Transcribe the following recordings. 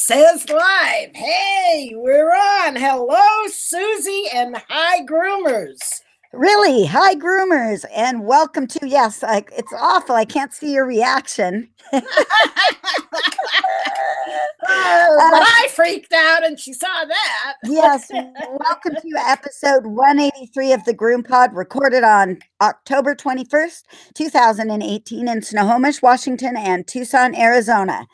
Says live. Hey, we're on. Hello, Susie, and hi, groomers. Really, hi, groomers, and welcome to, yes, it's awful. I can't see your reaction. But I freaked out and she saw that. Yes, welcome to episode 183 of the GroomPod, recorded on October 21st, 2018 in Snohomish, Washington, and Tucson, Arizona.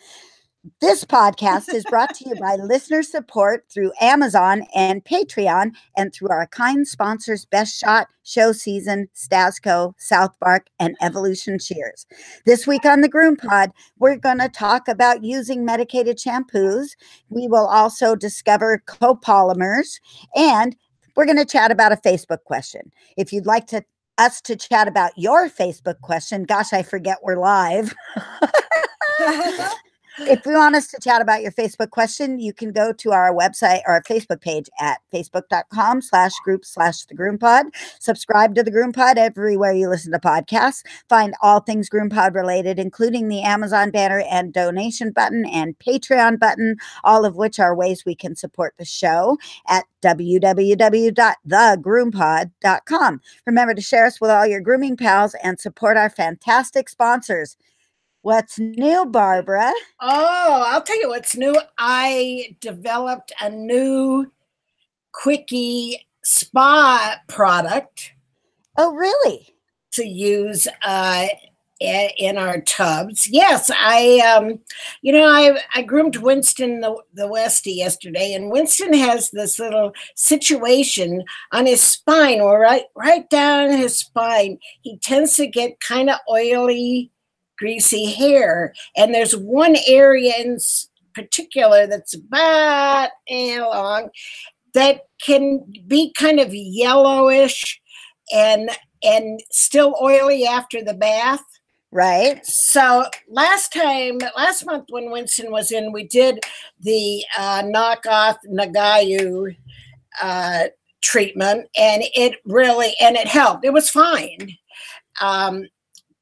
This podcast is brought to you by listener support through Amazon and Patreon, and through our kind sponsors, Best Shot, Show Season, Stasco, South Park, and Evolution Shears. This week on the GroomPod, we're going to talk about using medicated shampoos. We will also discover copolymers, and we're going to chat about a Facebook question. If you'd like us to chat about your Facebook question, gosh, I forget we're live. If you want us to chat about your Facebook question, you can go to our website or our Facebook page at facebook.com/group/the GroomPod. Subscribe to the GroomPod everywhere you listen to podcasts. Find all things GroomPod related, including the Amazon banner and donation button and Patreon button, all of which are ways we can support the show at www.thegroumpod.com. Remember to share us with all your grooming pals and support our fantastic sponsors. What's new, Barbara? Oh, I'll tell you what's new. I developed a new quickie spa product. Oh, really? To use in our tubs. Yes, I groomed Winston the Westie yesterday, and Winston has this little situation on his spine, or right down his spine. He tends to get kind of oily, greasy hair, and there's one area in particular that's about long that can be kind of yellowish and still oily after the bath. Right. So last month when Winston was in, we did the knockoff Nagayu treatment, and it helped. It was fine.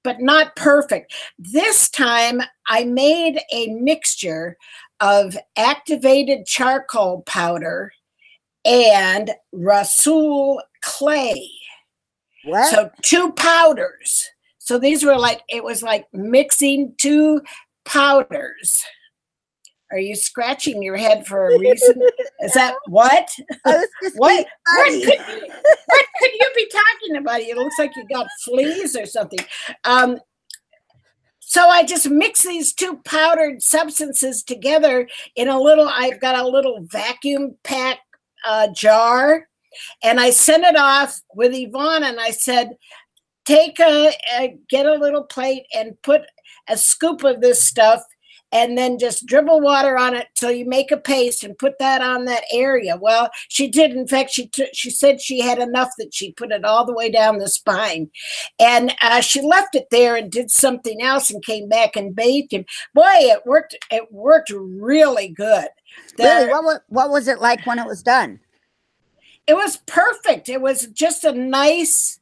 But not perfect. This time I made a mixture of activated charcoal powder and Rasul clay. What? So 2 powders. So these were it was like mixing 2 powders. Are you scratching your head for a reason? Is that what? I was just what could you be talking about? It looks like you got fleas or something. So I just mix these 2 powdered substances together in I've got a little vacuum pack jar, and I sent it off with Yvonne, and I said, get a little plate and put a scoop of this stuff, and then just dribble water on it till you make a paste and put that on that area. Well, she did. In fact, she said she had enough that she put it all the way down the spine. And she left it there and did something else and came back and bathed him. Boy, it worked. It worked really good. Really? What was it like when it was done? It was perfect. It was just a nice,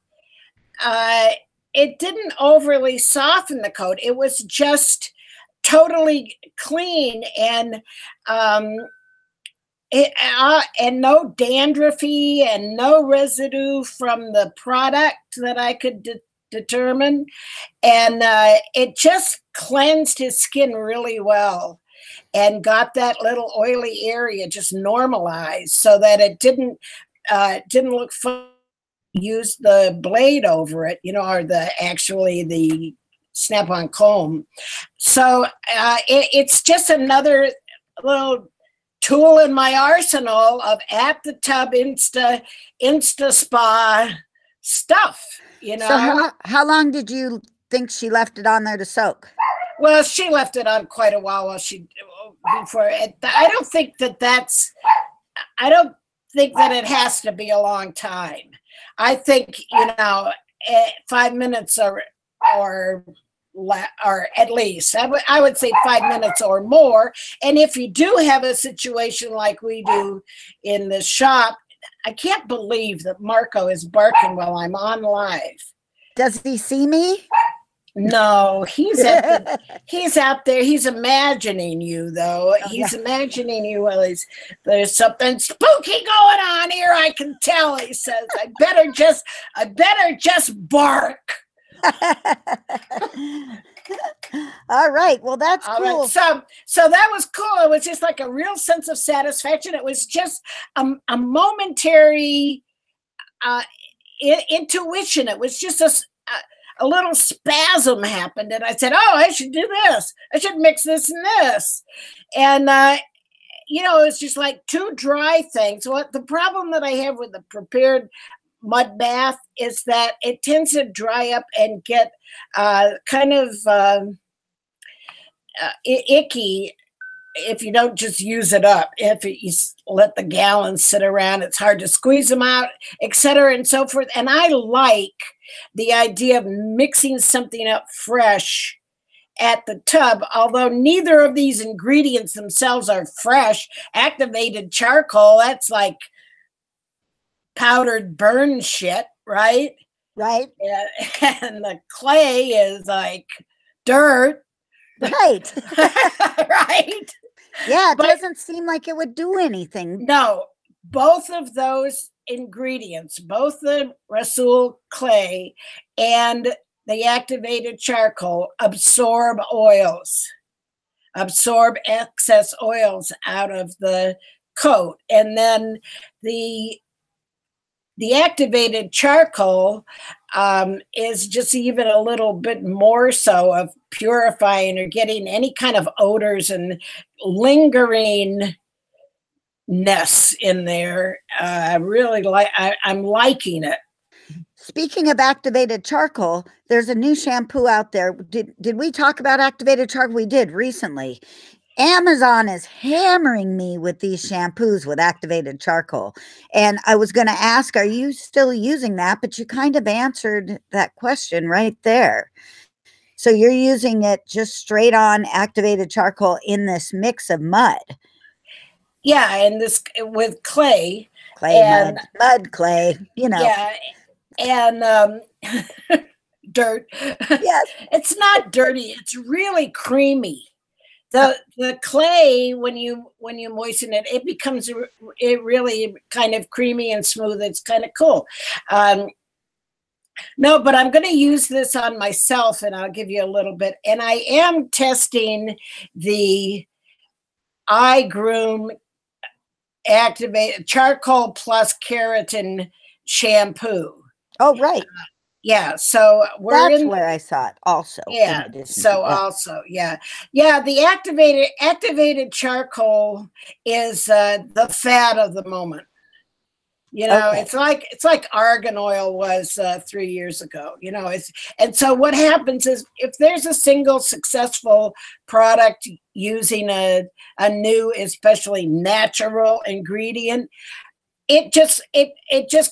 it didn't overly soften the coat. It was just totally clean, and no dandruffy and no residue from the product that I could determine, and it just cleansed his skin really well and got that little oily area just normalized so that it didn't look fun. Use the blade over it, or the snap-on comb. So it's just another little tool in my arsenal of at the tub insta spa stuff. So how long did you think she left it on there to soak? Well, she left it on quite a while before it. I don't think that it has to be a long time. I think 5 minutes or at least I would say 5 minutes or more. And if you do have a situation like we do in the shop, I can't believe that Marco is barking while I'm on live. Does he see me? No, he's out there. He's imagining you, though. Oh, He's yeah. imagining you while there's something spooky going on here. I can tell. He says, I better just bark. All right. Well, that's All cool. right. So that was cool. It was just like a real sense of satisfaction. It was just a momentary intuition. It was just a little spasm happened, and I said, "Oh, I should do this. I should mix this and this." And it's just like two dry things. What the problem that I have with the prepared mud bath is that it tends to dry up and get kind of icky if you don't just use it up. If you let the gallons sit around, it's hard to squeeze them out, etc., and so forth. And I like the idea of mixing something up fresh at the tub, although neither of these ingredients themselves are fresh. Activated charcoal, that's like powdered burn shit, right? Right. And the clay is like dirt. Right. Right. Yeah, it doesn't seem like it would do anything. No, both of those ingredients, both the Rasul clay and the activated charcoal, absorb excess oils out of the coat. And then the activated charcoal is just even a little bit more so of purifying or getting any kind of odors and lingeringness in there. I'm liking it. Speaking of activated charcoal, there's a new shampoo out there. Did we talk about activated charcoal? We did recently. Amazon is hammering me with these shampoos with activated charcoal. And I was going to ask, are you still using that? But you kind of answered that question right there. So you're using it just straight on activated charcoal in this mix of mud. Yeah, and this with clay. Clay, mud, clay, Yeah, and dirt. Yes. It's not dirty. It's really creamy. The clay, when you moisten it, it becomes really kind of creamy and smooth. It's kind of cool. No, but I'm going to use this on myself, and I'll give you a little bit. And I am testing the iGroom Activate Charcoal Plus Keratin shampoo. Oh, right. Yeah, so that's where I saw it also. Yeah, so also, yeah. The activated charcoal is the fad of the moment. Okay. It's like argan oil was 3 years ago. And so what happens is if there's a single successful product using a new, especially natural ingredient, it just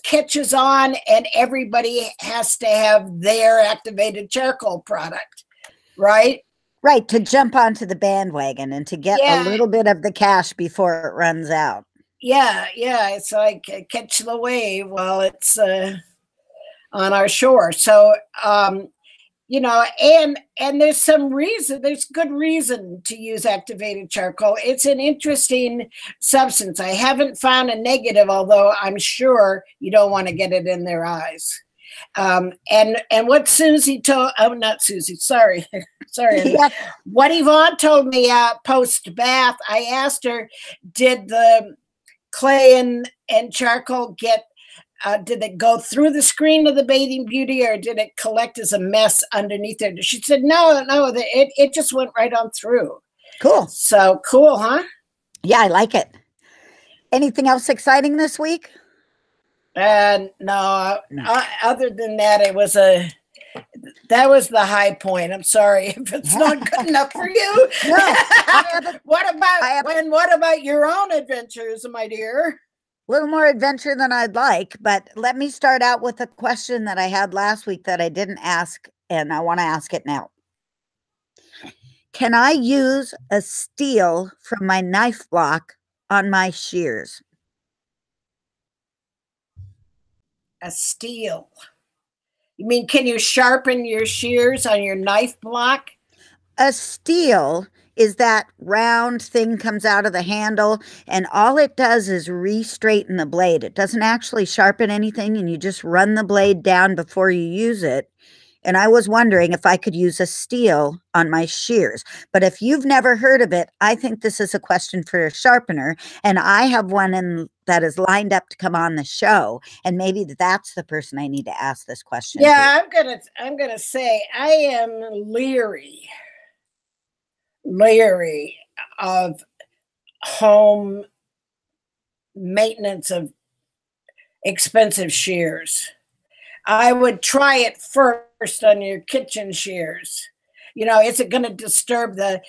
catches on, and everybody has to have their activated charcoal product, right? Right, to jump onto the bandwagon and to get a little bit of the cash before it runs out. Yeah, it's like catch the wave while it's on our shore. So and there's good reason to use activated charcoal. It's an interesting substance. I haven't found a negative, although I'm sure you don't want to get it in their eyes. And what Susie told, not Susie, sorry. Yeah. What Yvonne told me post bath, I asked her, did the clay and charcoal did it go through the screen of the Bathing Beauty, or did it collect as a mess underneath there? She said, no, it just went right on through. Cool. So cool, huh? Yeah, I like it. Anything else exciting this week? No. Other than that, that was the high point. I'm sorry if it's not good enough for you. No. What about your own adventures, my dear? A little more adventure than I'd like, but let me start out with a question that I had last week that I didn't ask, and I want to ask it now. Can I use a steel from my knife block on my shears? A steel. You mean, can you sharpen your shears on your knife block? A steel is that round thing comes out of the handle, and all it does is re-straighten the blade. It doesn't actually sharpen anything, and you just run the blade down before you use it. And I was wondering if I could use a steel on my shears. But if you've never heard of it, I think this is a question for a sharpener. And I have one that is lined up to come on the show. And maybe that's the person I need to ask this question to. Yeah, I'm gonna say I am leery of home maintenance of expensive shears. I would try it first on your kitchen shears. You know, is it going to disturb the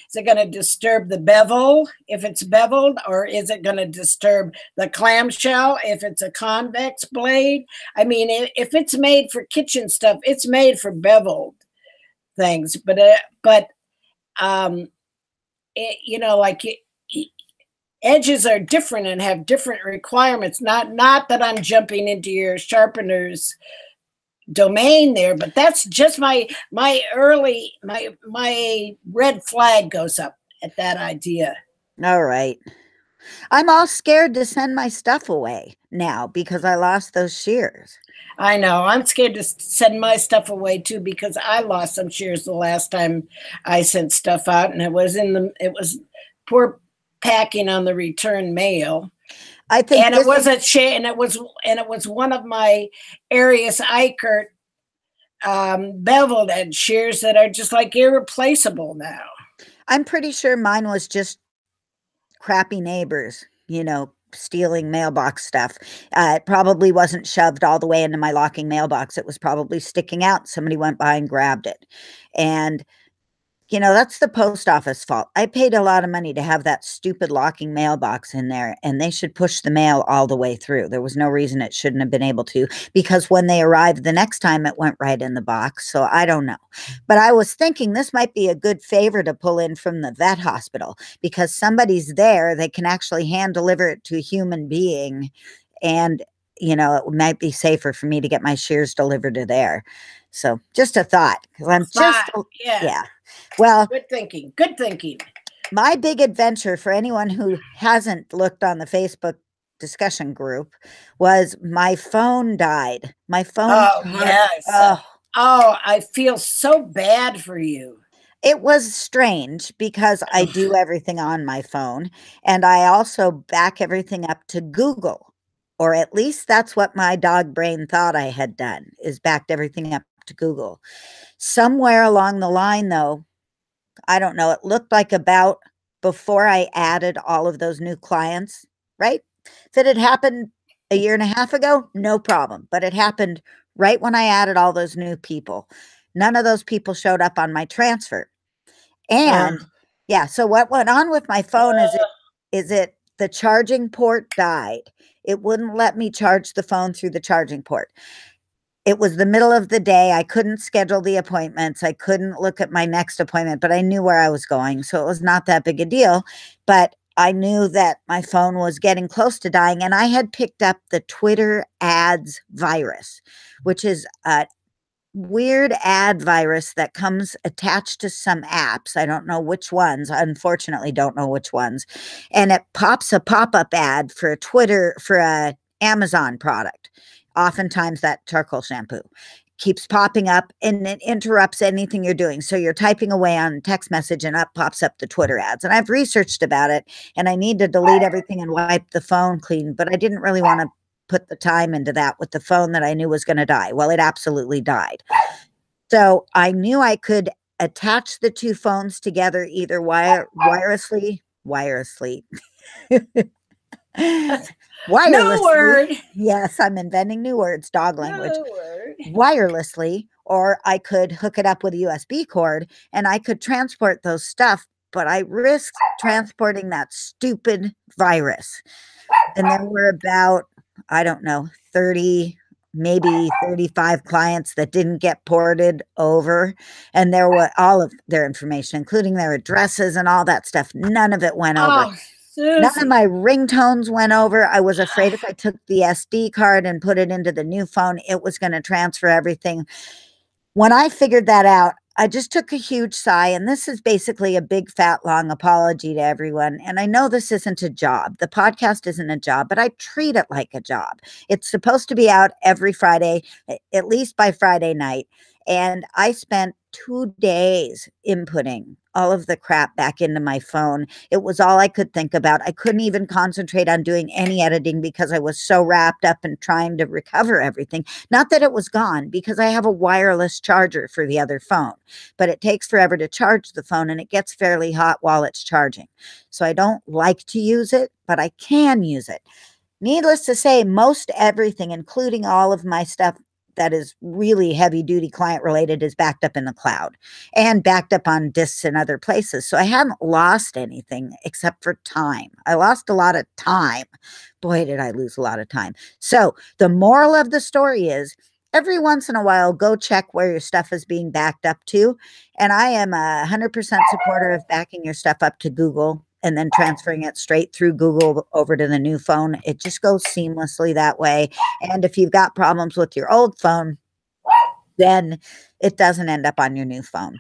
bevel if it's beveled, or is it going to disturb the clamshell if it's a convex blade? I mean, if it's made for kitchen stuff, it's made for beveled things. But you know, like edges are different and have different requirements. Not that I'm jumping into your sharpener's domain there, but that's just my red flag goes up at that idea. All right. I'm all scared to send my stuff away now because I lost those shears. I know. I'm scared to send my stuff away too because I lost some shears the last time I sent stuff out, and it was poor packing on the return mail. I think, and it was one of my Arius Eichert beveled edge shears that are just like irreplaceable now. I'm pretty sure mine was just crappy neighbors, you know, stealing mailbox stuff. It probably wasn't shoved all the way into my locking mailbox. It was probably sticking out. Somebody went by and grabbed it. And you know, that's the post office fault. I paid a lot of money to have that stupid locking mailbox in there, and they should push the mail all the way through. There was no reason it shouldn't have been able to, because when they arrived the next time, it went right in the box. So I don't know. But I was thinking this might be a good favor to pull in from the vet hospital, because somebody's there. They can actually hand deliver it to a human being. And, you know, it might be safer for me to get my shears delivered to there. So just a thought, because I'm yeah. Well, good thinking. Good thinking. My big adventure, for anyone who hasn't looked on the Facebook discussion group, was my phone died. My phone. Oh, yes. Oh, I feel so bad for you. It was strange because I do everything on my phone, and I also back everything up to Google, or at least that's what my dog brain thought I had done, is backed everything up to Google. Somewhere along the line, though, I don't know, it looked like about before I added all of those new clients, right? If it had happened a year and a half ago, no problem. But it happened right when I added all those new people. None of those people showed up on my transfer. And yeah, so what went on with my phone is the charging port died. It wouldn't let me charge the phone through the charging port. It was the middle of the day. I couldn't schedule the appointments. I couldn't look at my next appointment, but I knew where I was going. So it was not that big a deal. But I knew that my phone was getting close to dying. And I had picked up the Twitter ads virus, which is a weird ad virus that comes attached to some apps. I don't know which ones. Unfortunately, don't know which ones. And it pops a pop-up ad for a Amazon product. Oftentimes that charcoal shampoo keeps popping up, and it interrupts anything you're doing. So you're typing away on text message and up pops up the Twitter ads. And I've researched about it, and I need to delete everything and wipe the phone clean, but I didn't really want to put the time into that with the phone that I knew was going to die. Well, it absolutely died. So I knew I could attach the two phones together either wirelessly. No word. Yes, I'm inventing new words, dog language. No word. Wirelessly, or I could hook it up with a USB cord and I could transport those stuff, but I risked transporting that stupid virus. And there were about, I don't know, 30, maybe 35 clients that didn't get ported over. And there were all of their information, including their addresses and all that stuff. None of it went over. None of my ringtones went over. I was afraid if I took the SD card and put it into the new phone, it was going to transfer everything. When I figured that out, I just took a huge sigh, and this is basically a big, fat, long apology to everyone. And I know this isn't a job. The podcast isn't a job, but I treat it like a job. It's supposed to be out every Friday, at least by Friday night. And I spent 2 days inputting all of the crap back into my phone. It was all I could think about. I couldn't even concentrate on doing any editing because I was so wrapped up in trying to recover everything. Not that it was gone, because I have a wireless charger for the other phone, but it takes forever to charge the phone and it gets fairly hot while it's charging. So I don't like to use it, but I can use it. Needless to say, most everything, including all of my stuff that is really heavy duty client related, is backed up in the cloud and backed up on disks in other places. So I haven't lost anything except for time. I lost a lot of time. Boy, did I lose a lot of time. So the moral of the story is, every once in a while, go check where your stuff is being backed up to. And I am 100% supporter of backing your stuff up to Google and then transferring it straight through Google over to the new phone. It just goes seamlessly that way. And if you've got problems with your old phone, then it doesn't end up on your new phone.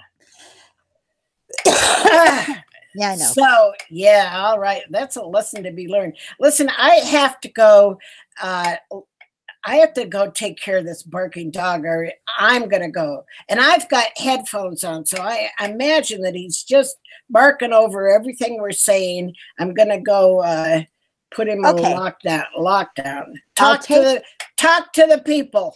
Yeah, I know. So, yeah, all right. That's a lesson to be learned. Listen, I have to go. I have to go take care of this barking dog, or I'm going to go. And I've got headphones on, so I imagine that he's just barking over everything we're saying. I'm going to go put him in lockdown. Talk to the people.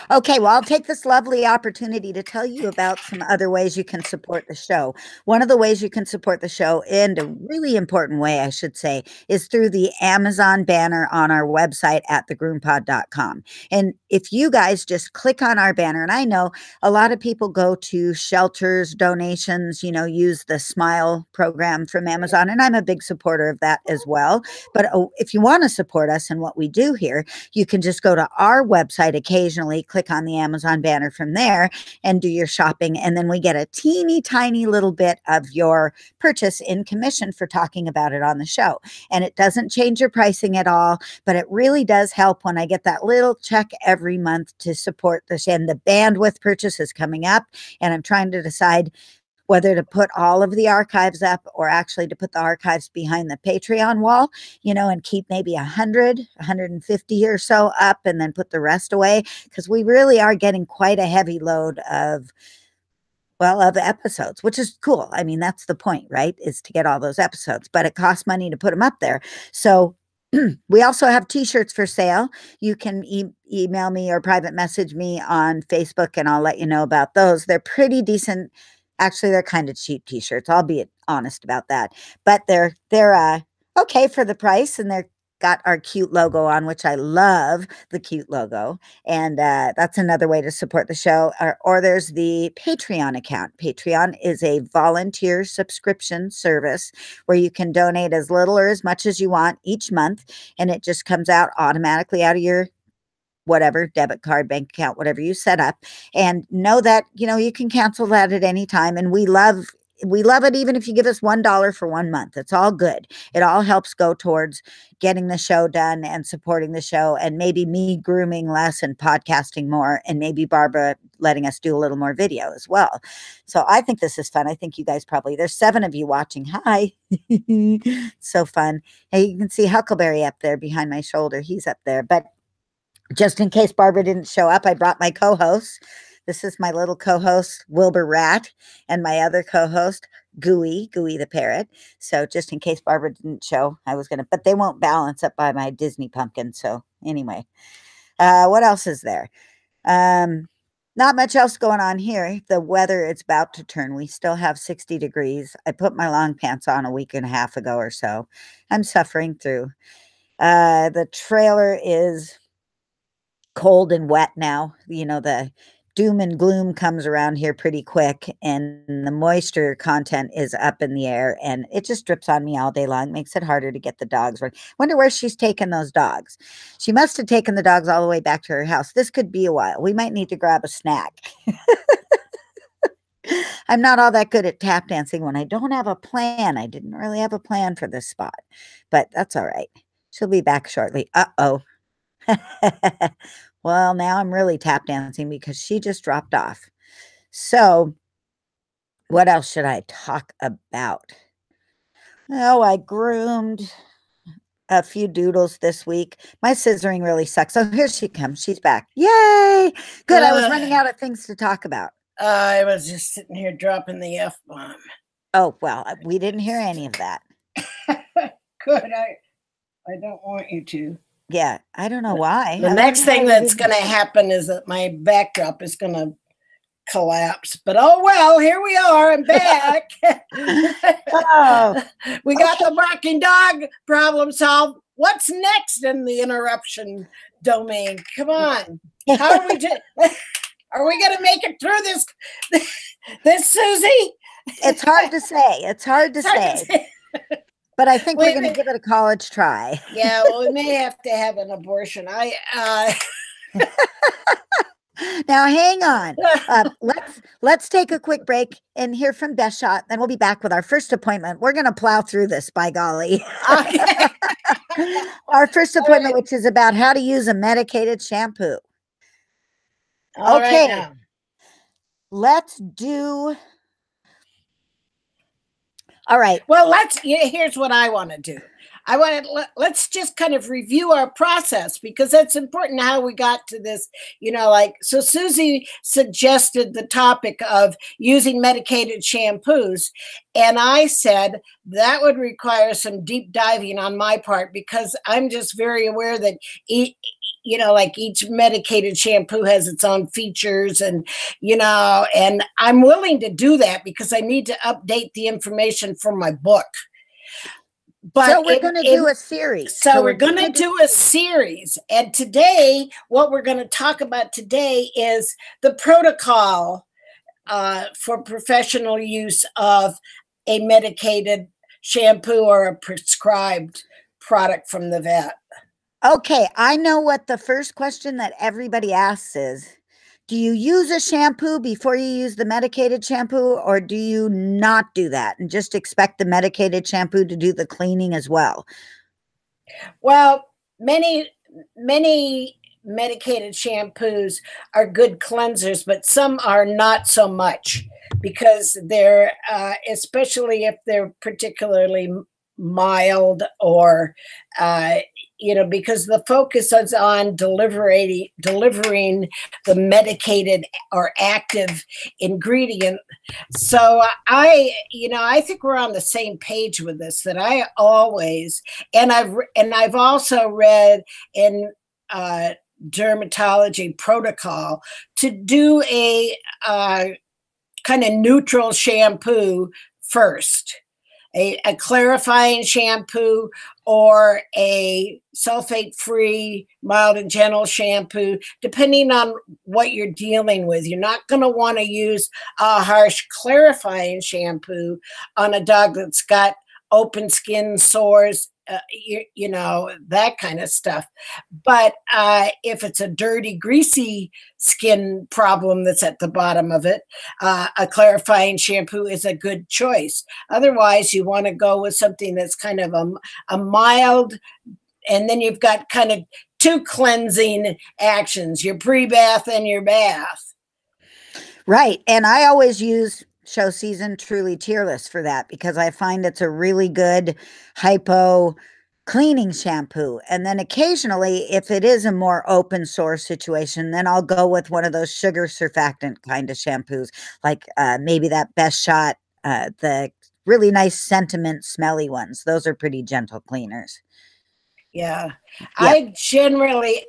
Okay, well, I'll take this lovely opportunity to tell you about some other ways you can support the show. One of the ways you can support the show, in a really important way, I should say, is through the Amazon banner on our website at thegroompod.com. And if you guys just click on our banner, and I know a lot of people go to shelters, donations, use the Smile program from Amazon, and I'm a big supporter of that as well. But if you want to support us and what we do here, you can just go to our website occasionally, click on the Amazon banner from there, and do your shopping. And then we get a teeny tiny little bit of your purchase in commission for talking about it on the show. And it doesn't change your pricing at all, but it really does help when I get that little check every month to support this. And the bandwidth purchase is coming up, and I'm trying to decide whether to put all of the archives up or actually to put the archives behind the Patreon wall, and keep maybe 100, 150 or so up and then put the rest away, because we really are getting quite a heavy load of episodes, which is cool. I mean, that's the point, right? Is to get all those episodes, but it costs money to put them up there. So we also have t-shirts for sale. You can email me or private message me on Facebook and I'll let you know about those. They're pretty decent. Actually, they're kind of cheap t-shirts. I'll be honest about that. But they're okay for the price, and they're got our cute logo on, which I love the cute logo. And that's another way to support the show. Or there's the Patreon account. Patreon is a volunteer subscription service where you can donate as little or as much as you want each month, and it just comes out automatically out of your whatever debit card, bank account, whatever you set up. And know that you can cancel that at any time. And we love it even if you give us $1 for 1 month. It's all good. It all helps go towards getting the show done and supporting the show, and maybe me grooming less and podcasting more, and maybe Barbara letting us do a little more video as well. So I think this is fun. I think you guys there's 7 of you watching. Hi. So fun. Hey, you can see Huckleberry up there behind my shoulder. He's up there. But just in case Barbara didn't show up, I brought my co-host. This is my little co-host, Wilbur Rat, and my other co-host, Gooey the parrot. So just in case Barbara didn't show, but they won't balance up by my Disney pumpkin. So anyway, what else is there? Not much else going on here. The weather, it's about to turn. We still have 60 degrees. I put my long pants on a week and a half ago or so. I'm suffering through. The trailer is cold and wet now. The doom and gloom comes around here pretty quick, and the moisture content is up in the air, and it just drips on me all day long. It makes it harder to get the dogs. Wonder where she's taken those dogs. She must have taken the dogs all the way back to her house. This could be a while. We might need to grab a snack. I'm not all that good at tap dancing when I don't have a plan. I didn't really have a plan for this spot, but that's all right. She'll be back shortly. Uh-oh. Well, now I'm really tap dancing because she just dropped off. So, what else should I talk about? Oh, I groomed a few doodles this week. My scissoring really sucks. So here she comes. She's back. Yay! Good. I was running out of things to talk about. I was just sitting here dropping the F-bomb. Oh, well, we didn't hear any of that. Good. I don't want you to. Yeah, I don't know why. The next thing that's going to happen is that my backdrop is going to collapse. But oh well, here we are. I'm back. Oh, we got the barking dog problem solved. What's next in the interruption domain? Come on. How are we doing? Are we going to make it through this, Susie? It's hard to say. It's hard to say. But I think we're going to give it a college try. Yeah, well, we may have to have an abortion. Now, hang on. Let's take a quick break and hear from Best Shot. Then we'll be back with our first appointment. We're going to plow through this, by golly. Okay. Our first appointment, which is about how to use a medicated shampoo. Okay. Right, let's do. All right. Well, here's what I want to do. Let's just kind of review our process, because that's important how we got to this, so Susie suggested the topic of using medicated shampoos. And I said that would require some deep diving on my part, because I'm just very aware that each medicated shampoo has its own features, and I'm willing to do that because I need to update the information for my book. But so we're going to do a series. So we're going to do a series. And today, what we're going to talk about today is the protocol for professional use of a medicated shampoo or a prescribed product from the vet. Okay, I know what the first question that everybody asks is. Do you use a shampoo before you use the medicated shampoo, or do you not do that and just expect the medicated shampoo to do the cleaning as well? Well, many medicated shampoos are good cleansers, but some are not so much, because they're, especially if they're particularly mild, or because the focus is on delivering the medicated or active ingredient. So I think we're on the same page with this, that I always, and I've also read in dermatology protocol to do a kind of neutral shampoo first. A clarifying shampoo or a sulfate-free, mild and gentle shampoo, depending on what you're dealing with. You're not going to want to use a harsh clarifying shampoo on a dog that's got open skin, sores, that kind of stuff. But if it's a dirty, greasy skin problem that's at the bottom of it, a clarifying shampoo is a good choice. Otherwise, you want to go with something that's kind of a mild, and then you've got kind of two cleansing actions, your pre-bath and your bath. Right. And I always use Show Season Truly Tearless for that, because I find it's a really good hypo cleaning shampoo. And then occasionally, if it is a more open sore situation, then I'll go with one of those sugar surfactant kind of shampoos, like maybe that Best Shot, the really nice sentiment smelly ones. Those are pretty gentle cleaners. Yeah. I generally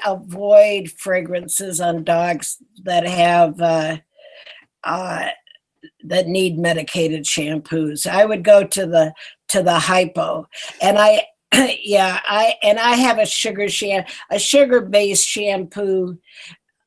avoid fragrances on dogs that have that need medicated shampoos. I would go to the hypo, and I have a sugar-based shampoo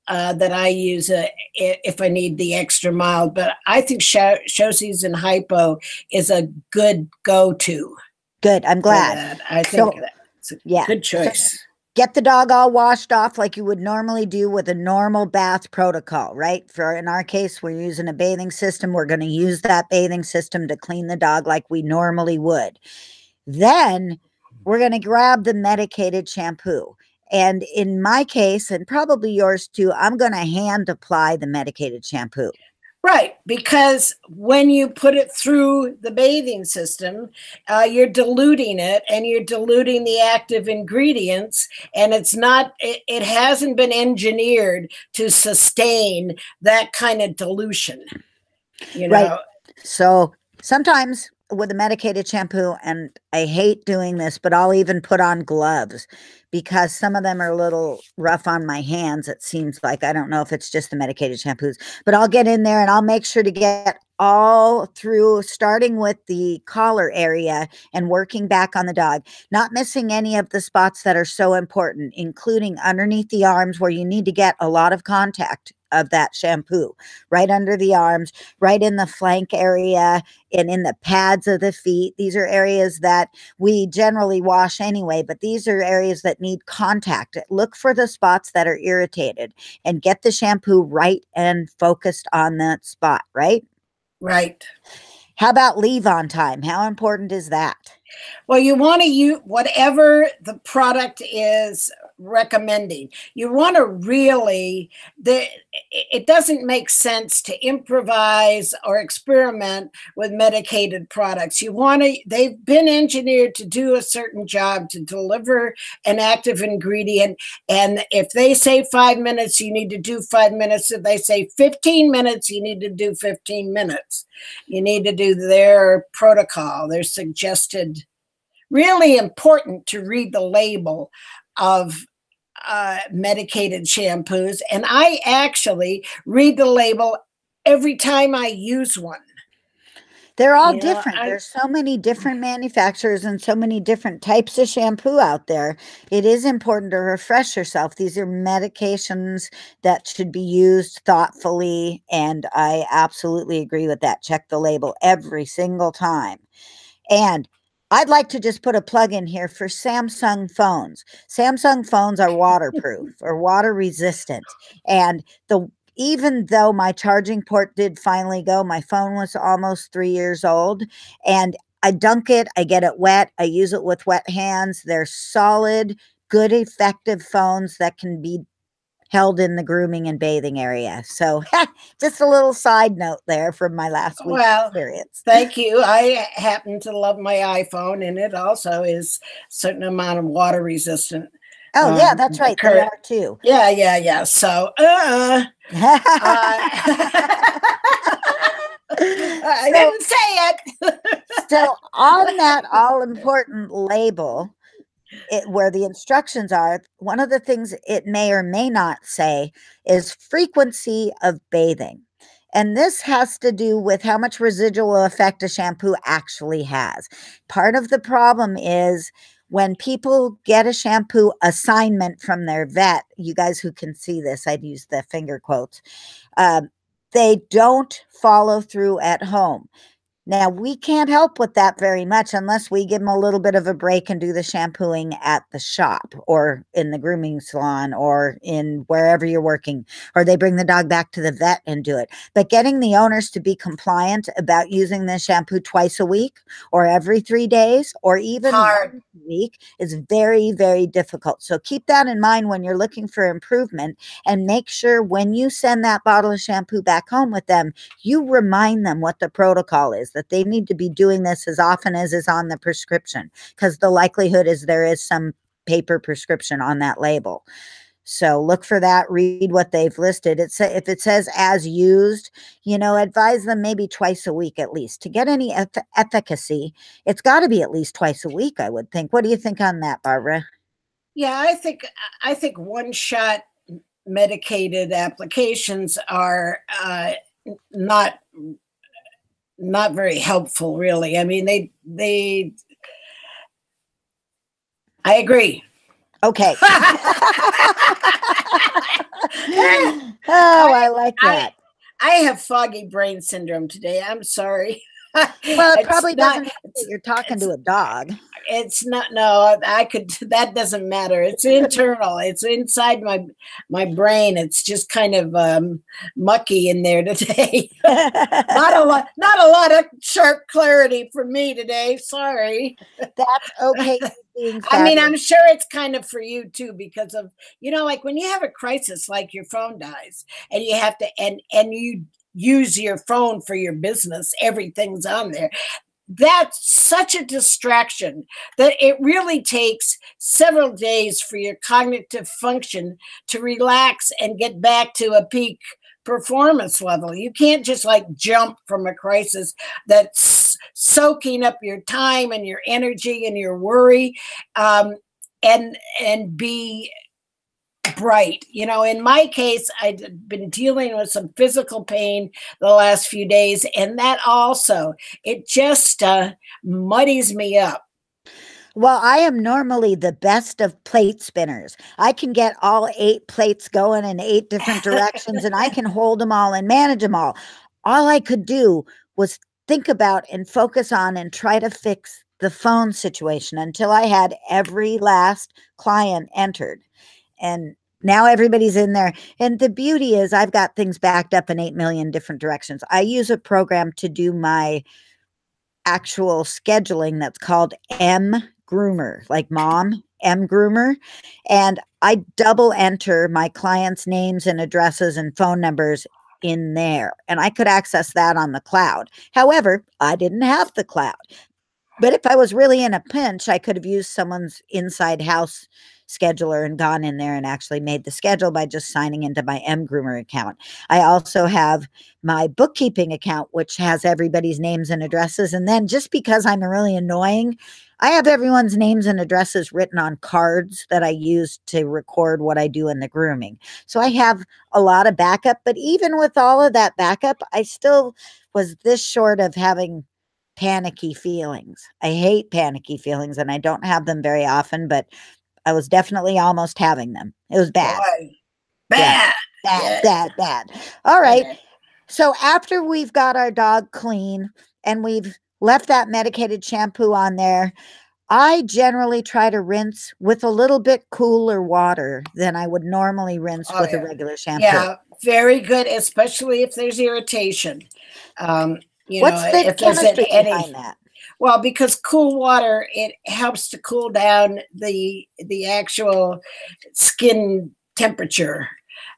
that I use if I need the extra mild. But I think Show Season Hypo is a good go-to. Good. I'm glad. I think that's a good choice. Get the dog all washed off like you would normally do with a normal bath protocol, right? For in our case, we're using a bathing system. We're going to use that bathing system to clean the dog like we normally would. Then we're going to grab the medicated shampoo. And in my case, and probably yours too, I'm going to hand apply the medicated shampoo. Right, because when you put it through the bathing system, you're diluting it, and you're diluting the active ingredients, and it hasn't been engineered to sustain that kind of dilution, you know? Right. So sometimes with a medicated shampoo, and I hate doing this, but I'll even put on gloves because some of them are a little rough on my hands. It seems like, I don't know if it's just the medicated shampoos, but I'll get in there and I'll make sure to get all through, starting with the collar area and working back on the dog, not missing any of the spots that are so important, including underneath the arms where you need to get a lot of contact of that shampoo, right under the arms, right in the flank area, and in the pads of the feet. These are areas that we generally wash anyway, but these are areas that need contact. Look for the spots that are irritated and get the shampoo right and focused on that spot, right? Right. How about leave on time? How important is that? Well, you want to use whatever the product is recommending. You want to really, it doesn't make sense to improvise or experiment with medicated products. They've been engineered to do a certain job, to deliver an active ingredient. And if they say 5 minutes, you need to do 5 minutes. If they say 15 minutes, you need to do 15 minutes. You need to do their protocol, their suggested. Really important to read the label of medicated shampoos. And I actually read the label every time I use one. They're all different. There's so many different manufacturers and so many different types of shampoo out there. It is important to refresh yourself. These are medications that should be used thoughtfully. And I absolutely agree with that. Check the label every single time. And I'd like to just put a plug in here for Samsung phones. Samsung phones are waterproof or water resistant. And even though my charging port did finally go, my phone was almost 3 years old, and I dunk it, I get it wet, I use it with wet hands. They're solid, good, effective phones that can be held in the grooming and bathing area. So just a little side note there from my last week's experience. Thank you. I happen to love my iPhone, and it also is a certain amount of water resistant. Oh, yeah, that's right. They are too. Yeah. So, I didn't say it. So on that all-important label, where the instructions are, one of the things it may or may not say is frequency of bathing. And this has to do with how much residual effect a shampoo actually has. Part of the problem is when people get a shampoo assignment from their vet, you guys who can see this, I'd use the finger quotes, they don't follow through at home. Now, we can't help with that very much unless we give them a little bit of a break and do the shampooing at the shop or in the grooming salon or in wherever you're working, or they bring the dog back to the vet and do it. But getting the owners to be compliant about using the shampoo twice a week or every 3 days or even once a week is very, very difficult. So keep that in mind when you're looking for improvement, and make sure when you send that bottle of shampoo back home with them, you remind them what the protocol is, that they need to be doing this as often as is on the prescription, because the likelihood is there is some paper prescription on that label. So look for that, read what they've listed. If it says as used, advise them maybe twice a week at least. To get any efficacy, it's got to be at least twice a week, I would think. What do you think on that, Barbara? Yeah, I think one shot medicated applications are not very helpful, really. I mean, I agree. Okay. I like that. I have foggy brain syndrome today. I'm sorry. Well, it probably doesn't mean that you're talking to a dog. It's not, no, I could, that doesn't matter. It's internal. It's inside my brain. It's just kind of mucky in there today. Not a lot of sharp clarity for me today. Sorry. That's okay. I mean, I'm sure it's kind of for you too, because of, like when you have a crisis, like your phone dies and you have to, and you use your phone for your business, everything's on there. That's such a distraction that it really takes several days for your cognitive function to relax and get back to a peak performance level. You can't just like jump from a crisis that's soaking up your time and your energy and your worry, and be bright. In my case, I'd been dealing with some physical pain the last few days, and that also, it just muddies me up. Well, I am normally the best of plate spinners. I can get all 8 plates going in 8 different directions, and I can hold them all and manage them all. All I could do was think about and focus on and try to fix the phone situation until I had every last client entered. And now everybody's in there. And the beauty is I've got things backed up in 8 million different directions. I use a program to do my actual scheduling that's called M Groomer, like mom, M Groomer. And I double enter my clients' names and addresses and phone numbers in there. And I could access that on the cloud. However, I didn't have the cloud. But if I was really in a pinch, I could have used someone's inside house scheduler and gone in there and actually made the schedule by just signing into my M Groomer account. I also have my bookkeeping account, which has everybody's names and addresses. And then just because I'm really annoying, I have everyone's names and addresses written on cards that I use to record what I do in the grooming. So I have a lot of backup, but even with all of that backup, I still was this short of having panicky feelings. I hate panicky feelings and I don't have them very often, but I was definitely almost having them. It was bad. Boy, bad. Yeah, bad. All right. Yeah. So after we've got our dog clean and we've left that medicated shampoo on there, I generally try to rinse with a little bit cooler water than I would normally rinse with a regular shampoo. Yeah, very good, especially if there's irritation. What's the chemistry behind that? Well, because cool water, it helps to cool down the actual skin temperature.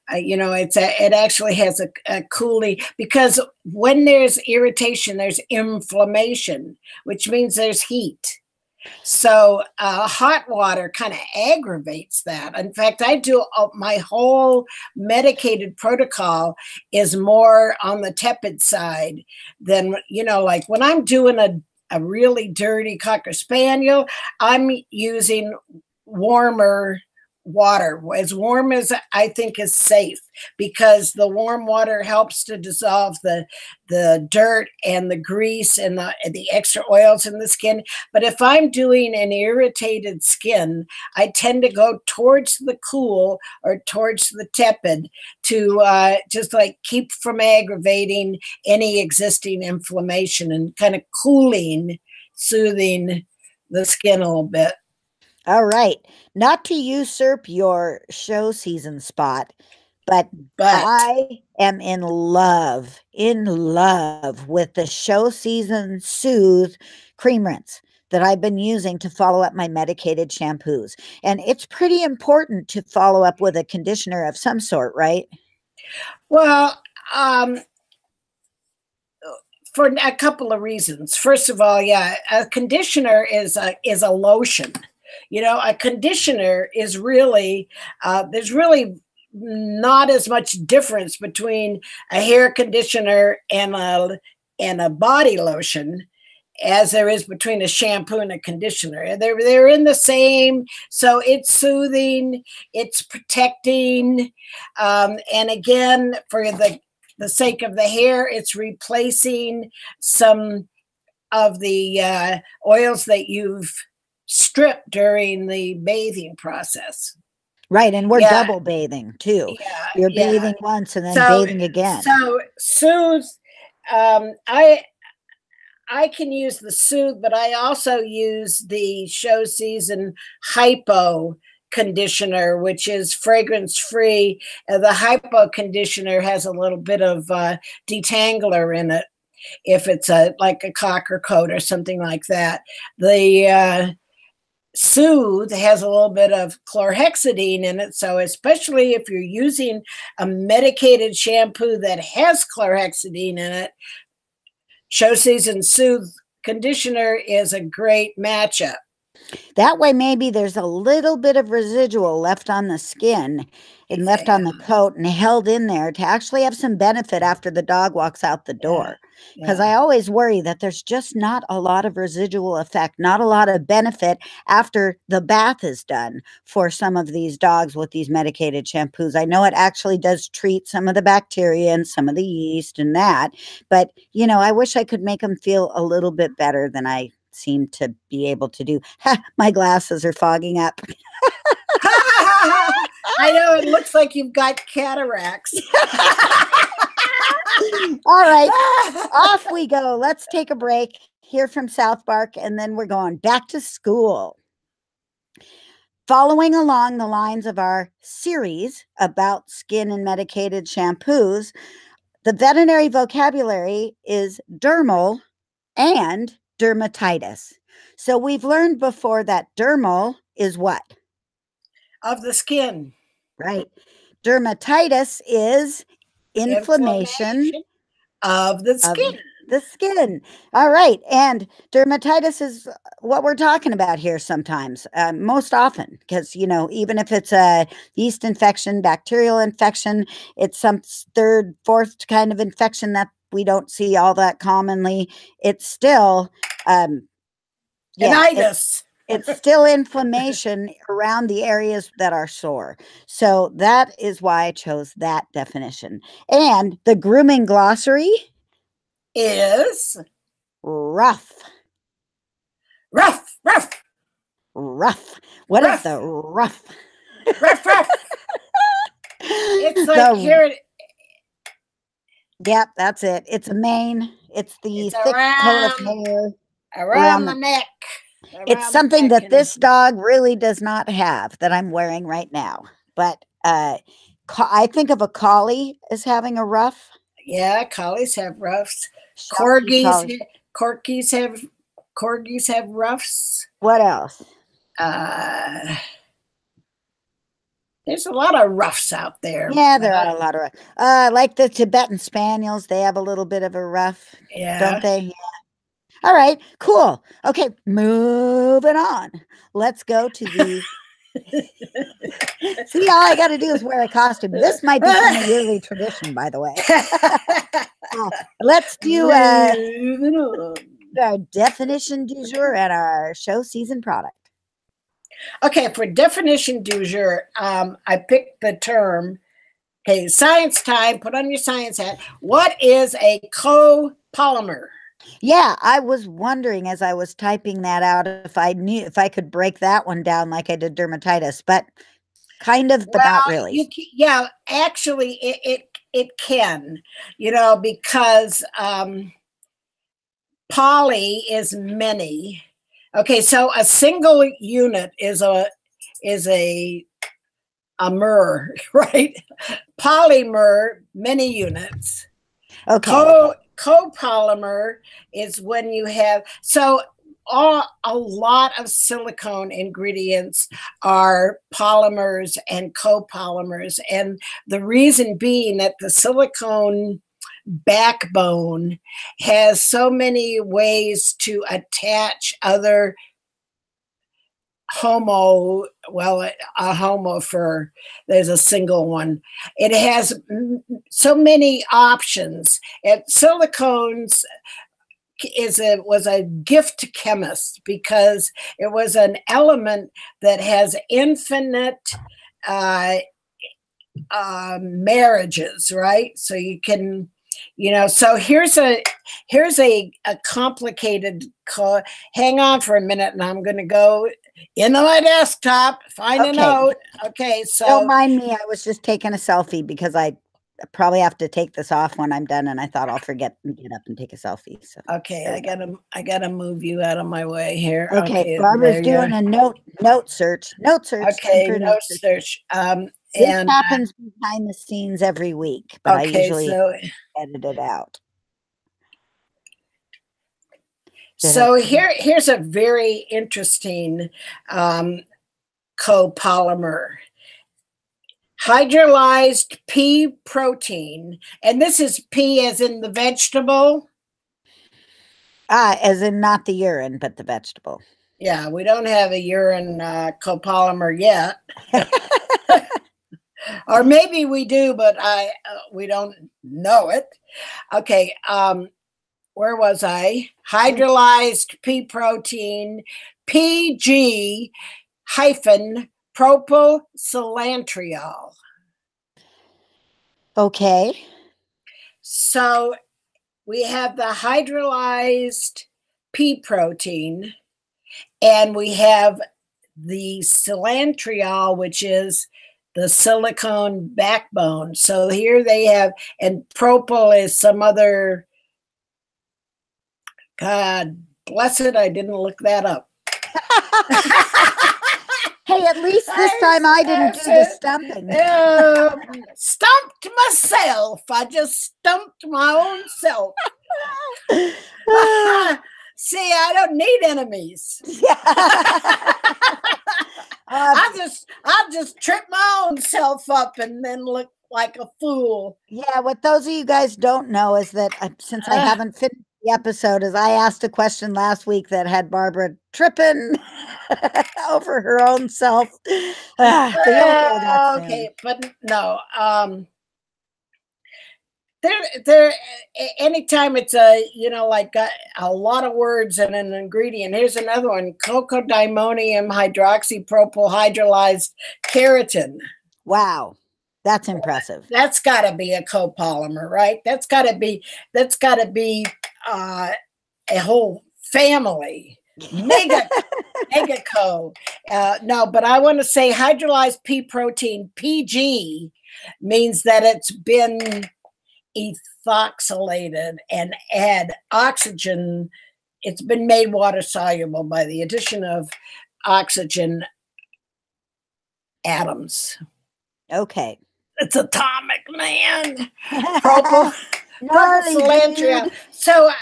It actually has a cooling, because when there's irritation, there's inflammation, which means there's heat. So hot water kind of aggravates that. In fact, I do my whole medicated protocol is more on the tepid side than, like when I'm doing a really dirty Cocker Spaniel, I'm using warmer water, as warm as I think is safe, because the warm water helps to dissolve the dirt and the grease and the extra oils in the skin. But if I'm doing an irritated skin, I tend to go towards the cool or towards the tepid to just like keep from aggravating any existing inflammation and kind of soothing the skin a little bit. All right. Not to usurp your show season spot, but I am in love with the show season Soothe cream rinse that I've been using to follow up my medicated shampoos. And it's pretty important to follow up with a conditioner of some sort, right? Well, for a couple of reasons. First of all, yeah, a conditioner is a lotion. A conditioner is really, there's really not as much difference between a hair conditioner and a body lotion as there is between a shampoo and a conditioner. They're in the same, so it's soothing, it's protecting, and again, for the sake of the hair, it's replacing some of the oils that you've stripped during the bathing process. Right, and we're double bathing too. Yeah, you're bathing once and then bathing again. So Soothe, I can use the Soothe, but I also use the Show Season Hypo conditioner, which is fragrance free. The Hypo conditioner has a little bit of detangler in it if it's like a cocker coat or something like that. The Soothe has a little bit of chlorhexidine in it. So especially if you're using a medicated shampoo that has chlorhexidine in it, Show Season Soothe conditioner is a great matchup. That way, maybe there's a little bit of residual left on the skin and left on the coat and held in there to actually have some benefit after the dog walks out the door. Because I always worry that there's just not a lot of residual effect, not a lot of benefit after the bath is done for some of these dogs with these medicated shampoos. I know it actually does treat some of the bacteria and some of the yeast and that, but you know, I wish I could make them feel a little bit better than I seem to be able to do. My glasses are fogging up. I know, it looks like you've got cataracts. All right, off we go. Let's take a break, hear from South Park, and then we're going back to school. Following along the lines of our series about skin and medicated shampoos, the veterinary vocabulary is dermal and dermatitis. So we've learned before that dermal is what? Of the skin. Right. Dermatitis is inflammation of the skin. The skin. All right. And dermatitis is what we're talking about here sometimes, most often, because, you know, even if it's a yeast infection, bacterial infection, it's some third, fourth kind of infection that we don't see all that commonly. It's still, it's still inflammation around the areas that are sore. So that is why I chose that definition. And the grooming glossary is rough. Rough. What is the rough? Rough. It's like here. Yep, that's it. It's a mane. It's the thick coat of hair around the neck. It's something that this dog really does not have that I'm wearing right now. But I think of a collie as having a ruff. Yeah, collies have ruffs. Corgis have ruffs. What else? There's a lot of ruffs out there. Yeah, there are a lot of ruffs. Like the Tibetan Spaniels, they have a little bit of a ruff, don't they? Yeah. All right, cool. Okay, moving on. Let's go to the... See, all I got to do is wear a costume. This might become a yearly tradition, by the way. Let's do our definition du jour and our show season product. Okay, for definition du jour, I picked the term. Okay, science time. Put on your science hat. What is a copolymer? Yeah, I was wondering as I was typing that out if I could break that one down like I did dermatitis, but kind of, but not really. Yeah, actually, it can, you know, because poly is many. Okay, so a single unit is a mer, right? Polymer, many units. Okay. Copolymer is when you have, so a lot of silicone ingredients are polymers and copolymers. And the reason being that the silicone backbone has so many ways to attach other a homo fur, there's a single one. It has so many options. Silicones was a gift to chemists because it was an element that has infinite marriages, right? So you can, you know, so here's a complicated hang on for a minute and I'm going to go into my desktop, find a note. Okay, so don't mind me. I was just taking a selfie because I probably have to take this off when I'm done, and I thought I'll forget and get up and take a selfie. So Okay, I gotta move you out of my way here. okay, Okay, Barbara's there you doing are. a note search. Time Okay, for a no note search. search. This And happens behind the scenes every week, but I okay, usually so edit it out. here's a very interesting copolymer. Hydrolyzed pea protein, and this is pea as in the vegetable. As in not the urine, but the vegetable. Yeah, we don't have a urine copolymer yet. Or maybe we do, but we don't know it. Okay, where was I? Hydrolyzed pea protein, PG hyphen propyl cilantriol. Okay. So we have the hydrolyzed pea protein, and we have the cilantriol, which is the silicone backbone. So here they have, and propyl is some other, God bless it, I didn't look that up. Hey, at least this time I didn't do the stumping. Stumped myself. I just stumped my own self. See, I don't need enemies. I just trip my own self up and then look like a fool. Yeah, what those of you guys don't know is that since I haven't finished the episode, is I asked a question last week that had Barbara tripping over her own self. Okay, but no. There. Anytime it's like a lot of words and an ingredient. Here's another one: cocodimonium hydroxypropyl hydrolyzed keratin. Wow, that's impressive. That's got to be a copolymer, right? That's got to be a whole family. Mega co. No, but I want to say hydrolyzed pea protein, PG, means that it's been ethoxylated and add oxygen. It's been made water soluble by the addition of oxygen atoms. Okay. It's atomic, man. Propyl cilantriol. So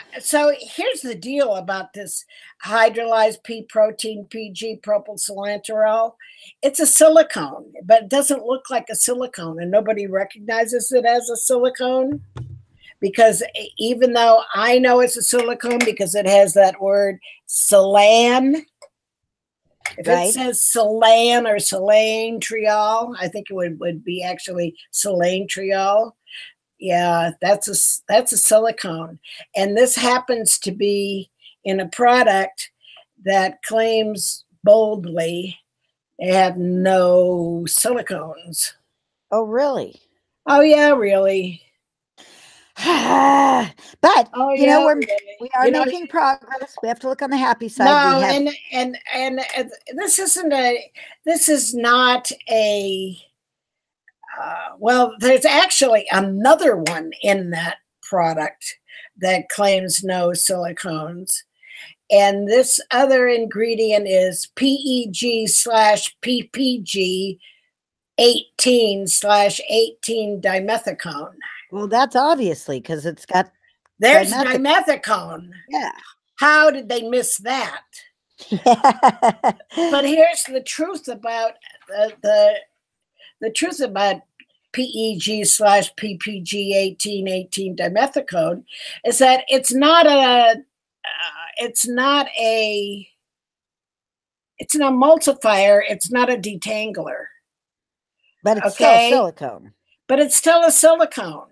here's the deal about this hydrolyzed pea protein, PG propyl cilantriol. It's a silicone, but it doesn't look like a silicone, and nobody recognizes it as a silicone, because even though I know it's a silicone because it has that word silan. If it says silan or cilantriol, I think it would be actually cilantriol. Yeah, that's a silicone. And this happens to be in a product that claims boldly they have no silicones. Oh, really? Oh, yeah, really. But we are making progress. We have to look on the happy side. No, and this is not a well, there's actually another one in that product that claims no silicones. And this other ingredient is PEG/PPG 18/18 dimethicone. Well, that's obviously because it's got. There's dimethicone. Yeah. How did they miss that? But here's the truth about the truth about PEG/PPG 18/18 dimethicone is that it's an emulsifier. It's not a detangler. But it's still silicone. But it's still a silicone.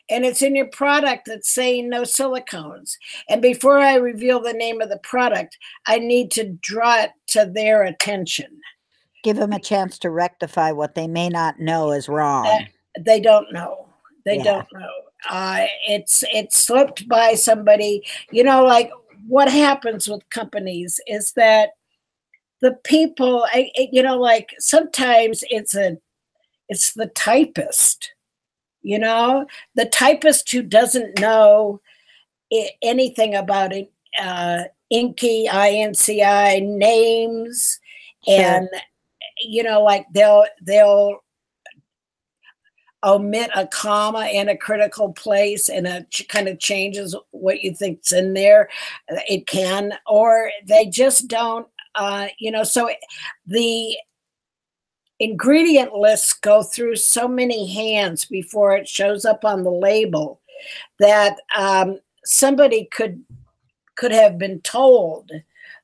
And it's in your product that's saying no silicones. And before I reveal the name of the product, I need to draw it to their attention. Give them a chance to rectify what they may not know is wrong. They don't know. They don't know. It's slipped by somebody. Like what happens with companies is that the people, like sometimes it's the typist. You know, the typist who doesn't know anything about it, INCI, INCI names, Sure. and you know, like they'll omit a comma in a critical place, and it kind of changes what you think's in there. It can, or they just don't. You know, so the ingredient lists go through so many hands before it shows up on the label that somebody could have been told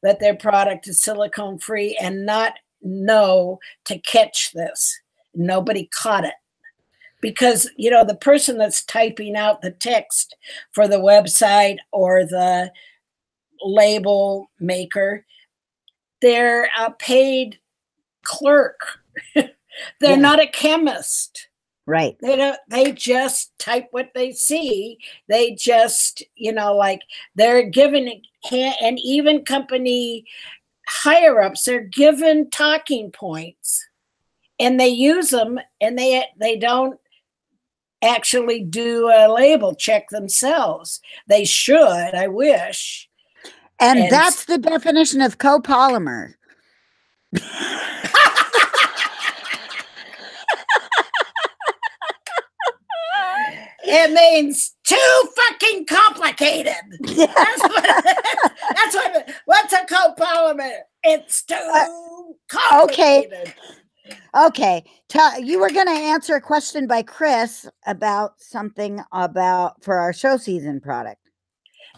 that their product is silicone free and not know to catch this. Nobody caught it because, you know, the person that's typing out the text for the website or the label maker, they're a paid clerk. They're not a chemist. Right. They just type what they see. They just, you know, like they're given, and even company higher ups, they're given talking points and they use them, and they don't actually do a label check themselves. They should, I wish. And that's the definition of copolymer. It means too fucking complicated. What's a copolymer? It's too complicated. Okay. You were going to answer a question by Chris about something for our show season product.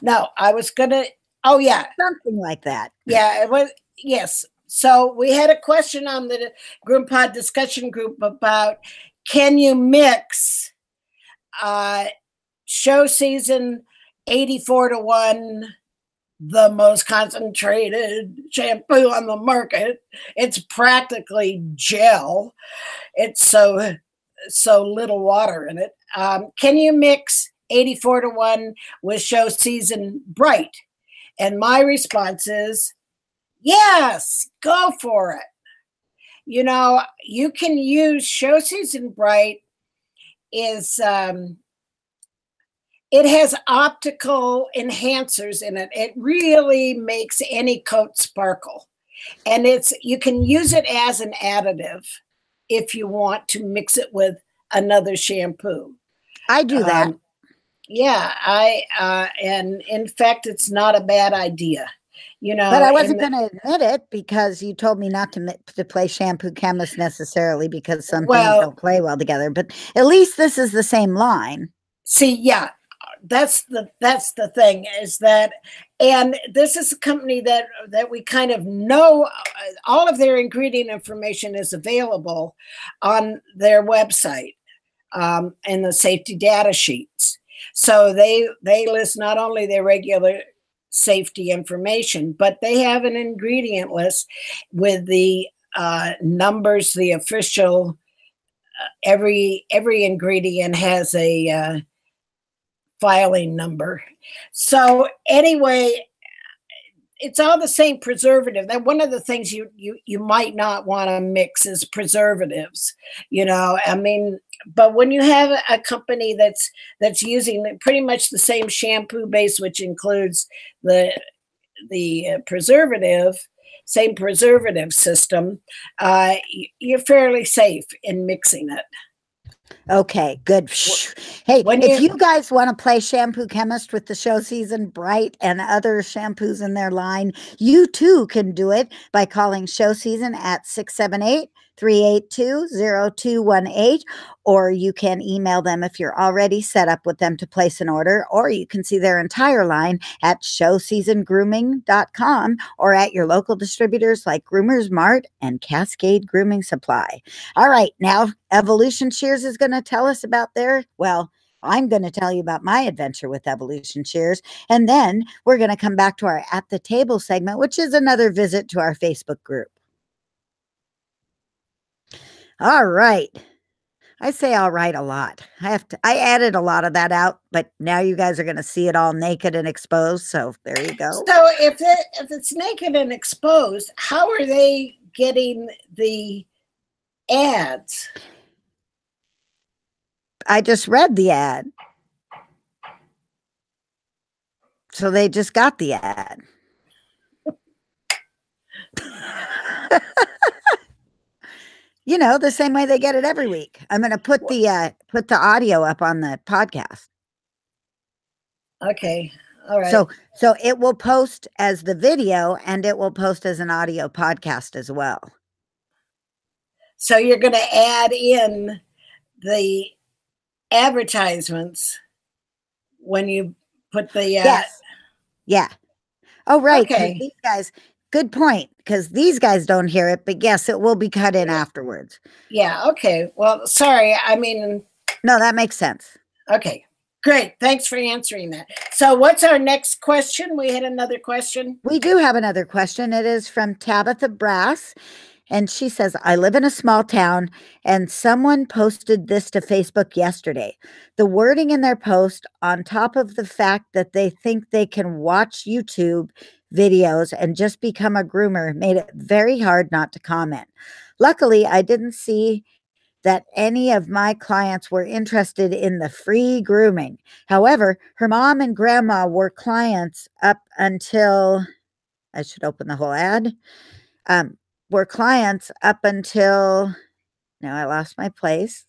No, I was going to, oh yeah. Something like that. Yeah, it was, yes. So we had a question on the GroomPod discussion group about, can you mix show season 84-1, the most concentrated shampoo on the market? It's practically gel. It's so little water in it. Can you mix 84-1 with show season Bright? And my response is, yes, go for it. You know, you can use show season Bright is it has optical enhancers in it. It really makes any coat sparkle. And you can use it as an additive if you want to mix it with another shampoo. I do that. Yeah, and in fact, it's not a bad idea. You know, but I wasn't going to admit it because you told me not to play shampoo chemist necessarily, because some things don't play well together. But at least this is the same line. See, yeah, that's the thing, is that, and this is a company that we kind of know. All of their ingredient information is available on their website and the safety data sheets. So they list not only their regular safety information, but they have an ingredient list with the numbers, the official, every ingredient has a filing number. So anyway, it's all the same preservative. That one of the things you might not want to mix is preservatives, you know. I mean, but when you have a company that's using pretty much the same shampoo base, which includes the preservative, same preservative system, you're fairly safe in mixing it. Okay, good. Hey, if you guys want to play shampoo chemist with the show season Bright and other shampoos in their line, you too can do it by calling show season at 678-382-0218, or you can email them if you're already set up with them to place an order, or you can see their entire line at showseasongrooming.com or at your local distributors like Groomers Mart and Cascade Grooming Supply. All right, now Evolution Shears is going to tell us about I'm going to tell you about my adventure with Evolution Shears, and then we're going to come back to our At the Table segment, which is another visit to our Facebook group. All right. I say all right a lot. I added a lot of that out, but now you guys are going to see it all naked and exposed, so there you go. So if it's naked and exposed, how are they getting the ads? I just read the ad. So they just got the ad. You know, the same way they get it every week. I'm going to put the audio up on the podcast. Okay. All right. So it will post as the video and it will post as an audio podcast as well. So you're going to add in the advertisements when you put the yes. Yeah. Oh, right. Okay. These guys, good point. Because these guys don't hear it, but yes, it will be cut in afterwards. Yeah. Okay. Well, sorry. I mean, no, that makes sense. Okay. Great. Thanks for answering that. So what's our next question? We had another question. We do have another question. It is from Tabitha Brass. And she says, I live in a small town and someone posted this to Facebook yesterday. The wording in their post, on top of the fact that they think they can watch YouTube videos and just become a groomer, made it very hard not to comment. Luckily, I didn't see that any of my clients were interested in the free grooming. However, her mom and grandma were clients up until, I should open the whole ad, were clients up until, now I lost my place.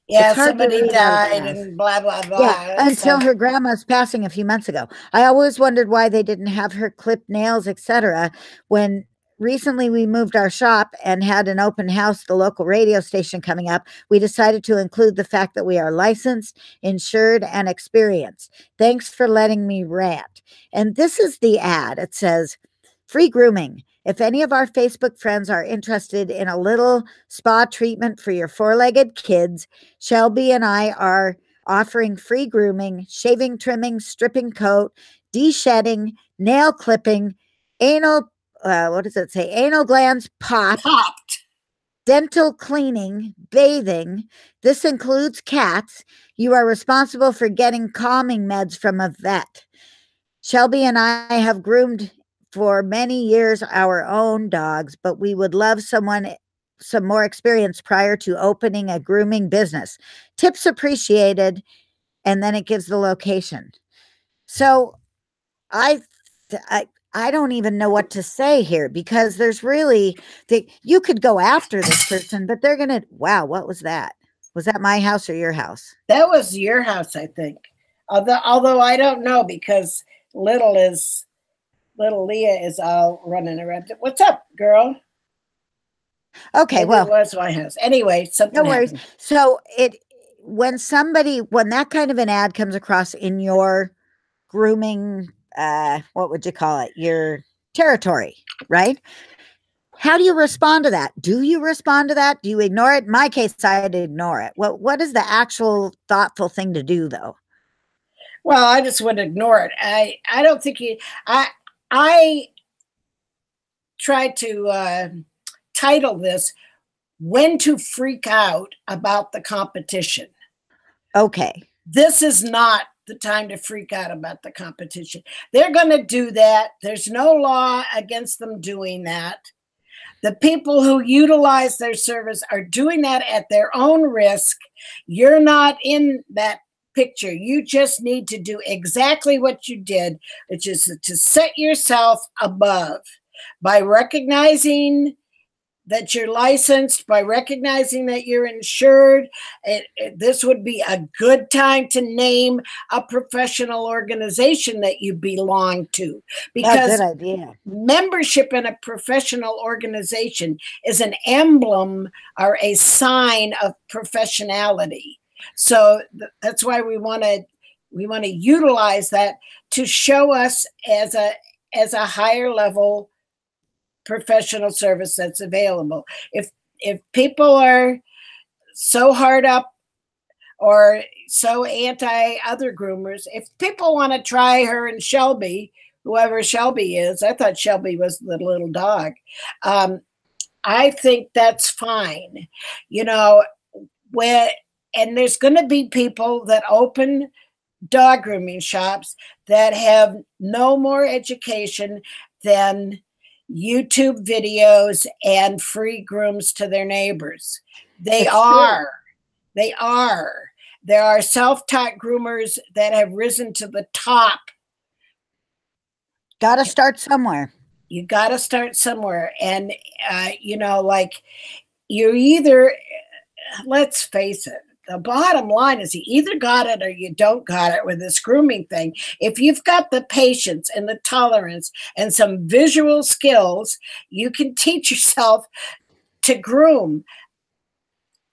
Yeah, somebody died and blah, blah, blah. Yeah, until her grandma's passing a few months ago. I always wondered why they didn't have her clip nails, etc. When recently we moved our shop and had an open house, the local radio station coming up, we decided to include the fact that we are licensed, insured, and experienced. Thanks for letting me rant. And this is the ad. It says, free grooming. If any of our Facebook friends are interested in a little spa treatment for your four-legged kids, Shelby and I are offering free grooming, shaving, trimming, stripping coat, de-shedding, nail clipping, anal, what does it say? Anal glands popped, dental cleaning, bathing. This includes cats. You are responsible for getting calming meds from a vet. Shelby and I have groomed for many years our own dogs, but we would love some more experience prior to opening a grooming business. Tips appreciated. And then it gives the location. So I don't even know what to say here, because there's really, you could go after this person, but they're going to, wow, what was that? Was that my house or your house? That was your house, I think. Although I don't know, because little Leah is all running around. What's up, girl? Okay, maybe well, it was my house. Anyway, something. No worries. Happened. So when that kind of an ad comes across in your grooming, what would you call it? Your territory, right? How do you respond to that? Do you respond to that? Do you ignore it? In my case, I'd ignore it. What is the actual thoughtful thing to do, though? Well, I just would ignore it. I don't think I tried to title this, When to Freak Out About the Competition. Okay. This is not the time to freak out about the competition. They're going to do that. There's no law against them doing that. The people who utilize their service are doing that at their own risk. You're not in that picture. You just need to do exactly what you did, which is to set yourself above by recognizing that you're licensed, by recognizing that you're insured. This would be a good time to name a professional organization that you belong to, because good idea. Membership in a professional organization is an emblem or a sign of professionality. So that's why we want to utilize that to show us as a higher level professional service that's available. If people are so hard up or so anti other groomers, if people want to try her and Shelby, whoever Shelby is, I thought Shelby was the little dog. I think that's fine. You know, and there's going to be people that open dog grooming shops that have no more education than YouTube videos and free grooms to their neighbors. They are They are. There are self-taught groomers that have risen to the top. Got to start somewhere. You got to start somewhere. And, you know, like you're either, let's face it, the bottom line is you either got it or you don't got it with this grooming thing. If you've got the patience and the tolerance and some visual skills, you can teach yourself to groom.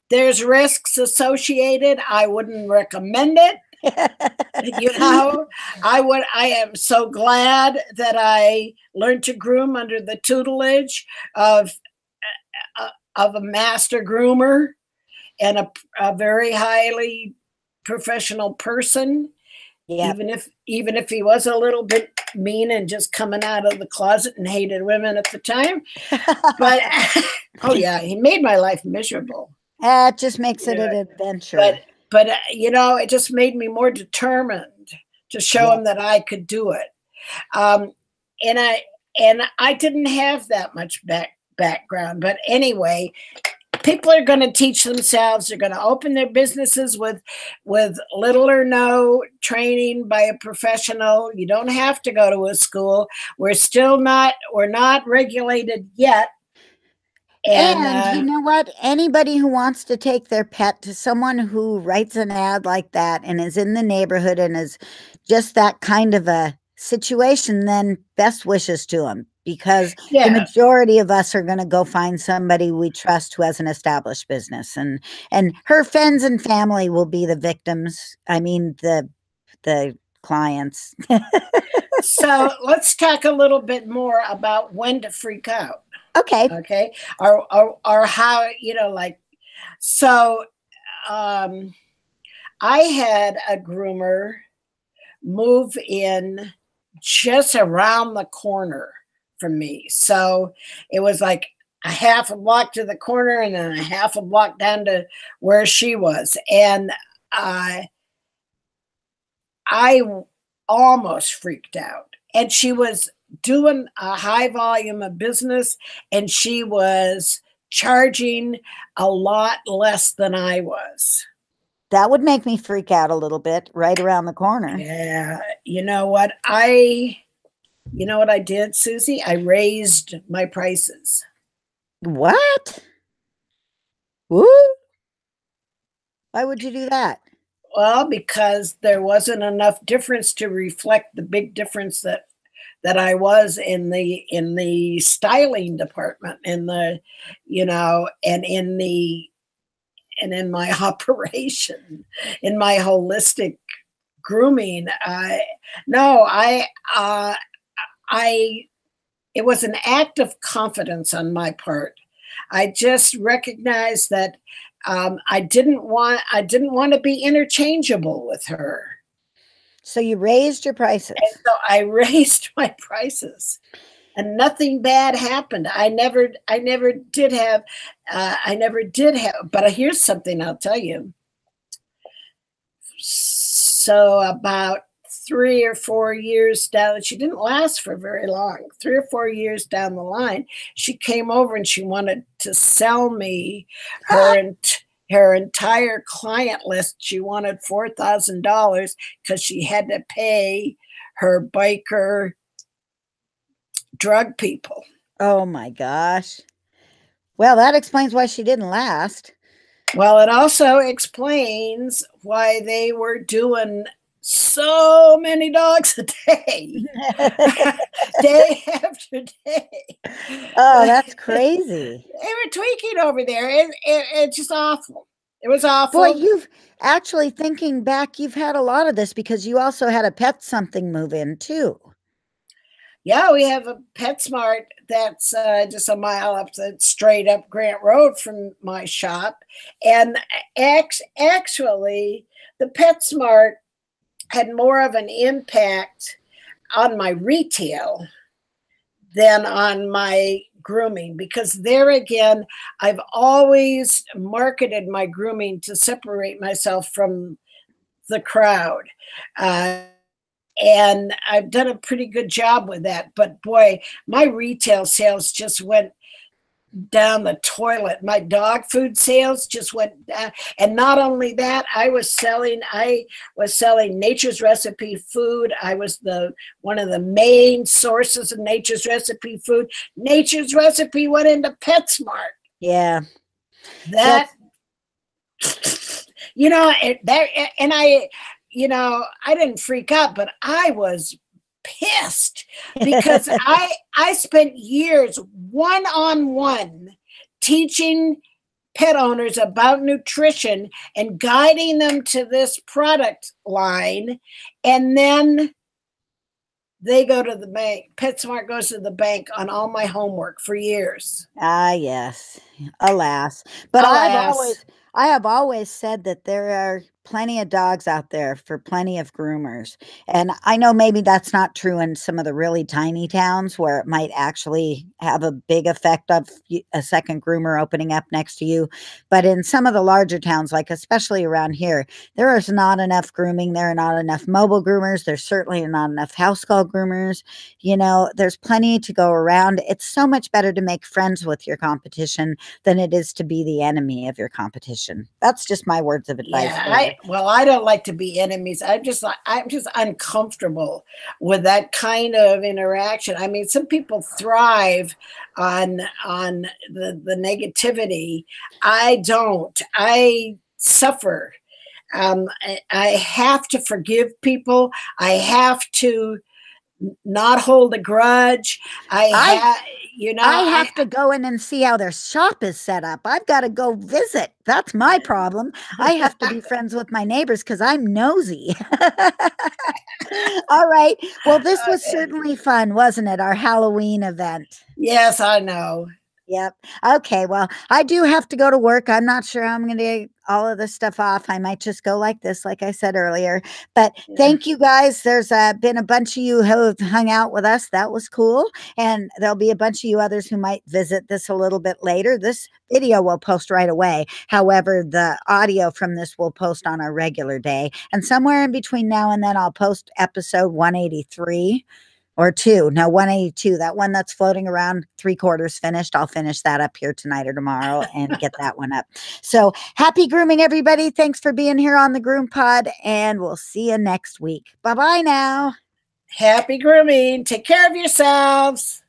There's risks associated. I wouldn't recommend it. You know, I am so glad that I learned to groom under the tutelage of a master groomer and a very highly professional person. Yep. Even if he was a little bit mean and just coming out of the closet and hated women at the time. But oh yeah, he made my life miserable. It just makes it an adventure. But you know, it just made me more determined to show him that I could do it. And I didn't have that much background. But anyway, people are going to teach themselves. They're going to open their businesses with little or no training by a professional. You don't have to go to a school. We're not regulated yet. And you know what? Anybody who wants to take their pet to someone who writes an ad like that and is in the neighborhood and is just that kind of a situation, then best wishes to them, because the majority of us are going to go find somebody we trust who has an established business, and her friends and family will be the victims. I mean, the clients. So let's talk a little bit more about when to freak out. Okay. Or how, you know, like, so I had a groomer move in just around the corner from me. So it was like a half a block to the corner and then a half a block down to where she was. And I almost freaked out. And she was doing a high volume of business, and she was charging a lot less than I was. That would make me freak out a little bit, right around the corner. Yeah. You know what I did, Susie? I raised my prices. What? Woo? Why would you do that? Well, because there wasn't enough difference to reflect the big difference that I was in the styling department, in the, you know, and in my operation, in my holistic grooming. It was an act of confidence on my part. I just recognized that I didn't want to be interchangeable with her. So you raised your prices. And so I raised my prices, and nothing bad happened. I never did have, but here's something I'll tell you. So about 3 or 4 years down, she didn't last for very long. 3 or 4 years down the line, she came over and she wanted to sell me her entire client list. She wanted $4,000 because she had to pay her biker drug people. Oh my gosh. Well, that explains why she didn't last. Well, it also explains why they were doing so many dogs a day, day after day. Oh, that's crazy. They were tweaking over there. It's just awful. It was awful. Boy, you've actually, thinking back, you've had a lot of this because you also had a Pet Something move in too. Yeah, we have a PetSmart that's just a mile up the straight up Grant Road from my shop. And actually, the PetSmart had more of an impact on my retail than on my grooming, because there again, I've always marketed my grooming to separate myself from the crowd. And I've done a pretty good job with that. But boy, my retail sales just went down the toilet. My dog food sales just went down. And not only that, I was selling Nature's Recipe food. I was one of the main sources of Nature's Recipe food. Nature's Recipe went into PetSmart. Yeah. That, you know, and I, you know, I didn't freak out, but I was pissed because I spent years one-on-one teaching pet owners about nutrition and guiding them to this product line, and then they go to the bank. PetSmart goes to the bank on all my homework for years. Ah, yes. Alas. But Alas. I have always said that there are plenty of dogs out there for plenty of groomers. And I know maybe that's not true in some of the really tiny towns where it might actually have a big effect of a second groomer opening up next to you. But in some of the larger towns, like especially around here, there is not enough grooming. There are not enough mobile groomers. There's certainly not enough house call groomers. You know, there's plenty to go around. It's so much better to make friends with your competition than it is to be the enemy of your competition. That's just my words of advice. Yeah, I don't like to be enemies. I'm just uncomfortable with that kind of interaction. I mean, some people thrive on the negativity. I don't. I suffer. I have to forgive people. I have to not hold a grudge. I have to go in and see how their shop is set up. I've got to go visit. That's my problem. I have to be friends with my neighbors because I'm nosy. All right. Well, this was certainly fun, wasn't it? Our Halloween event. Yes, I know. Yep. Okay. Well, I do have to go to work. I'm not sure I'm going to get all of this stuff off. I might just go like this, like I said earlier. But thank you guys. There's been a bunch of you who have hung out with us. That was cool. And there'll be a bunch of you others who might visit this a little bit later. This video will post right away. However, the audio from this will post on a regular day. And somewhere in between now and then, I'll post episode 183. Or 182, that one that's floating around 3/4 finished. I'll finish that up here tonight or tomorrow and get that one up. So happy grooming, everybody. Thanks for being here on the GroomPod, and we'll see you next week. Bye-bye now. Happy grooming. Take care of yourselves.